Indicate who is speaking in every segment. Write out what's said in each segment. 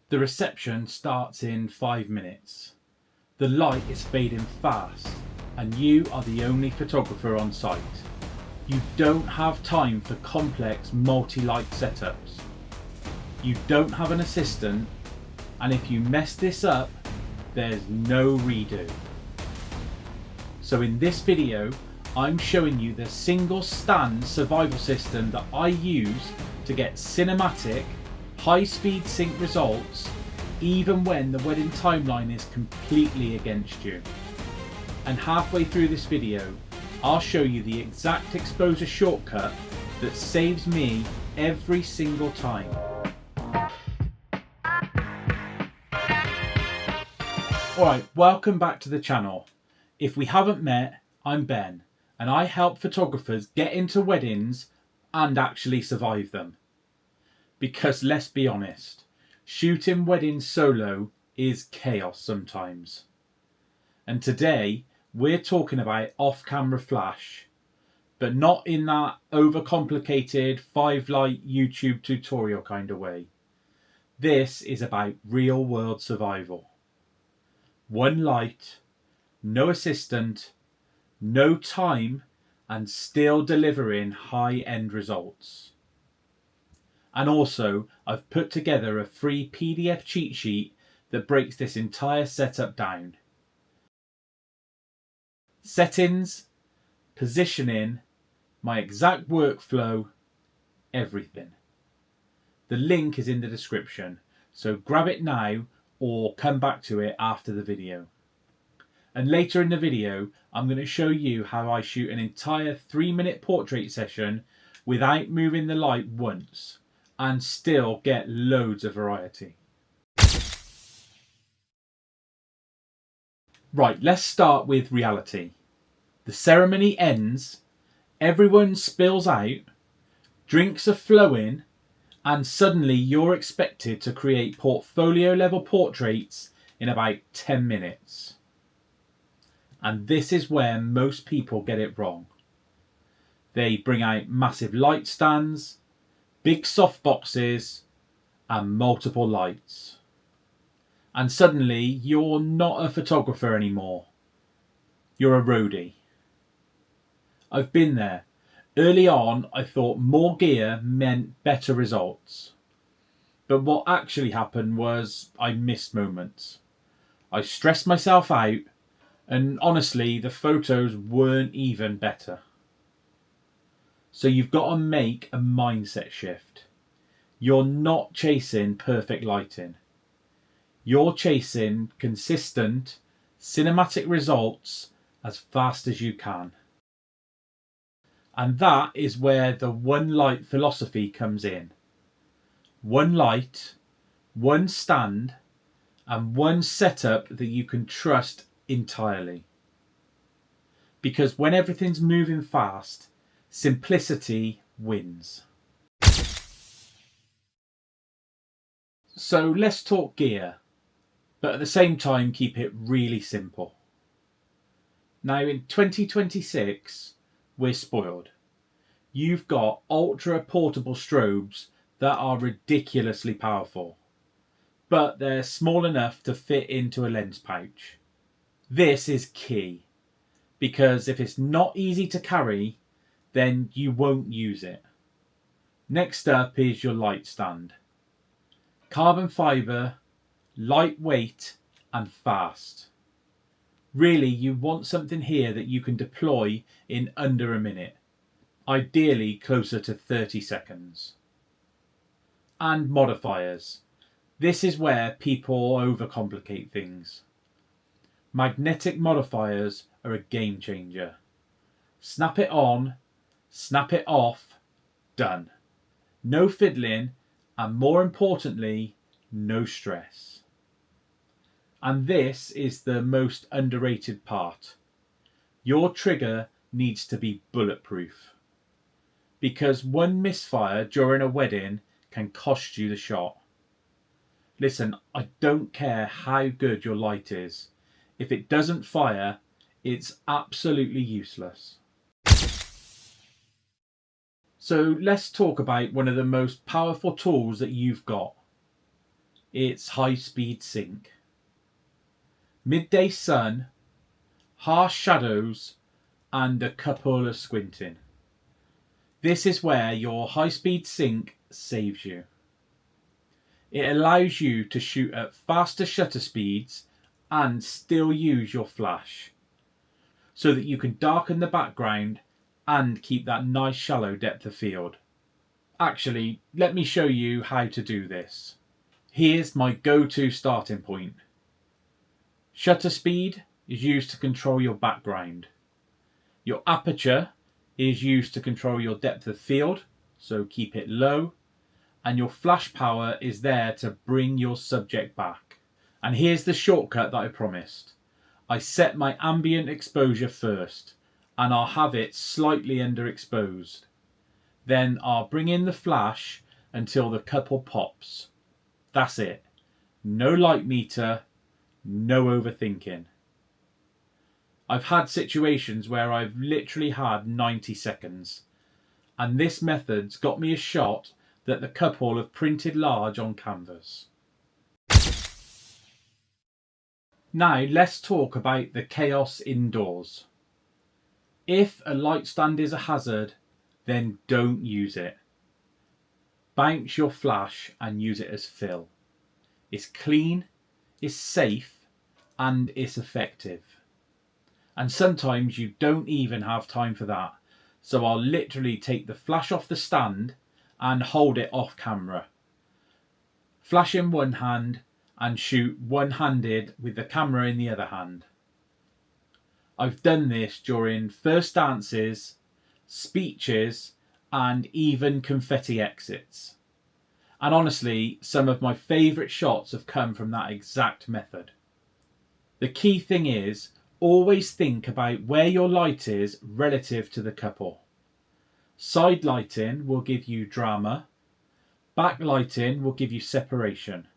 Speaker 1: The reception starts in 5 minutes. The light is fading fast and you are the only photographer on site. You don't have time for complex multi-light setups. You don't have an assistant, and if you mess this up, there's no redo. So in this video, I'm showing you the single stand survival system that I use to get cinematic, high-speed sync results even when the wedding timeline is completely against you. And halfway through this video, I'll show you the exact exposure shortcut that saves me every single time. Alright, welcome back to the channel. If we haven't met, I'm Ben, and I help photographers get into weddings and actually survive them. Because let's be honest, shooting weddings solo is chaos sometimes. And today we're talking about off-camera flash, but not in that overcomplicated 5-light YouTube tutorial kind of way. This is about real-world survival. One light, no assistant, no time, and still delivering high-end results. And also, I've put together a free PDF cheat sheet that breaks this entire setup down. Settings, positioning, my exact workflow, everything. The link is in the description, so grab it now or come back to it after the video. And later in the video, I'm going to show you how I shoot an entire 3-minute portrait session without moving the light once, and still get loads of variety. Right, let's start with reality. The ceremony ends, everyone spills out, drinks are flowing, and suddenly you're expected to create portfolio level portraits in about 10 minutes. And this is where most people get it wrong. They bring out massive light stands, big soft boxes, and multiple lights. And suddenly you're not a photographer anymore. You're a roadie. I've been there. Early on, I thought more gear meant better results. But what actually happened was I missed moments. I stressed myself out, and honestly, the photos weren't even better. So you've got to make a mindset shift. You're not chasing perfect lighting. You're chasing consistent, cinematic results as fast as you can. And that is where the one light philosophy comes in. One light, one stand, and one setup that you can trust entirely. Because when everything's moving fast, simplicity wins. So let's talk gear, but at the same time keep it really simple. Now in 2026, we're spoiled. You've got ultra portable strobes that are ridiculously powerful, but they're small enough to fit into a lens pouch. This is key, because if it's not easy to carry, then you won't use it. Next up is your light stand. Carbon fibre, lightweight and fast. Really, you want something here that you can deploy in under a minute, ideally closer to 30 seconds. And modifiers. This is where people overcomplicate things. Magnetic modifiers are a game changer. Snap it on, snap it off, done. No fiddling, and more importantly, no stress. And this is the most underrated part. Your trigger needs to be bulletproof. Because one misfire during a wedding can cost you the shot. Listen, I don't care how good your light is. If it doesn't fire, it's absolutely useless. So let's talk about one of the most powerful tools that you've got. It's high-speed sync. Midday sun, harsh shadows, and a couple of squinting. This is where your high-speed sync saves you. It allows you to shoot at faster shutter speeds and still use your flash, so that you can darken the background and keep that nice shallow depth of field. Actually, let me show you how to do this. Here's my go-to starting point. Shutter speed is used to control your background. Your aperture is used to control your depth of field, so keep it low. And your flash power is there to bring your subject back. And here's the shortcut that I promised. I set my ambient exposure first, and I'll have it slightly underexposed. Then I'll bring in the flash until the couple pops. That's it. No light meter, no overthinking. I've had situations where I've literally had 90 seconds, and this method's got me a shot that the couple have printed large on canvas. Now let's talk about the chaos indoors. If a light stand is a hazard, then don't use it. Bounce your flash and use it as fill. It's clean, it's safe, and it's effective. And sometimes you don't even have time for that. So I'll literally take the flash off the stand and hold it off camera. Flash in one hand and shoot one-handed with the camera in the other hand. I've done this during first dances, speeches, and even confetti exits. And honestly, some of my favourite shots have come from that exact method. The key thing is, always think about where your light is relative to the couple. Side lighting will give you drama, backlighting will give you separation,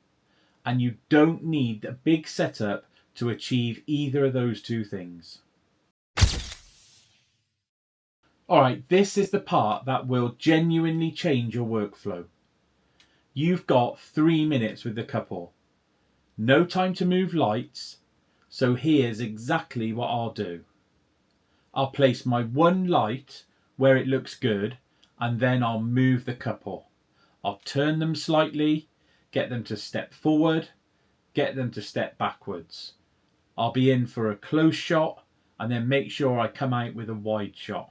Speaker 1: and you don't need a big setup to achieve either of those two things. Alright, this is the part that will genuinely change your workflow. You've got 3 minutes with the couple. No time to move lights, so here's exactly what I'll do. I'll place my one light where it looks good, and then I'll move the couple. I'll turn them slightly, get them to step forward, get them to step backwards. I'll be in for a close shot and then make sure I come out with a wide shot.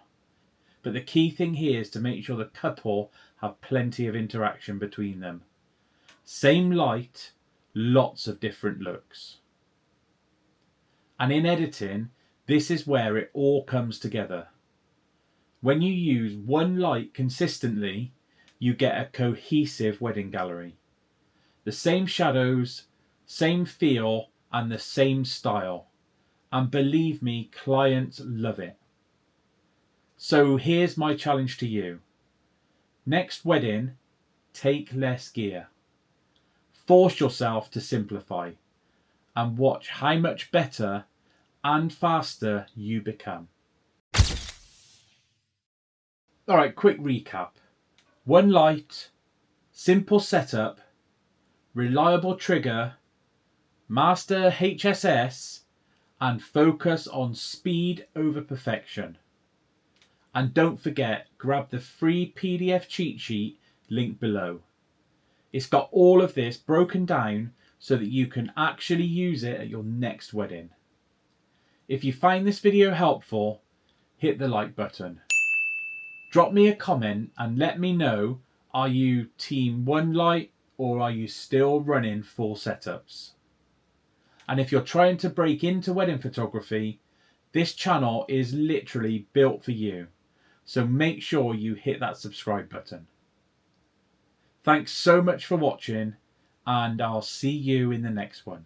Speaker 1: But the key thing here is to make sure the couple have plenty of interaction between them. Same light, lots of different looks. And in editing, this is where it all comes together. When you use one light consistently, you get a cohesive wedding gallery. The same shadows, same feel, and the same style. And believe me, clients love it. So here's my challenge to you. Next wedding, take less gear. Force yourself to simplify and watch how much better and faster you become. Alright, quick recap. One light, simple setup, reliable trigger, master HSS, and focus on speed over perfection. And don't forget, grab the free PDF cheat sheet linked below. It's got all of this broken down so that you can actually use it at your next wedding. If you find this video helpful, hit the like button. Drop me a comment and let me know, are you team one light or are you still running full setups? And if you're trying to break into wedding photography, this channel is literally built for you. So make sure you hit that subscribe button. Thanks so much for watching, and I'll see you in the next one.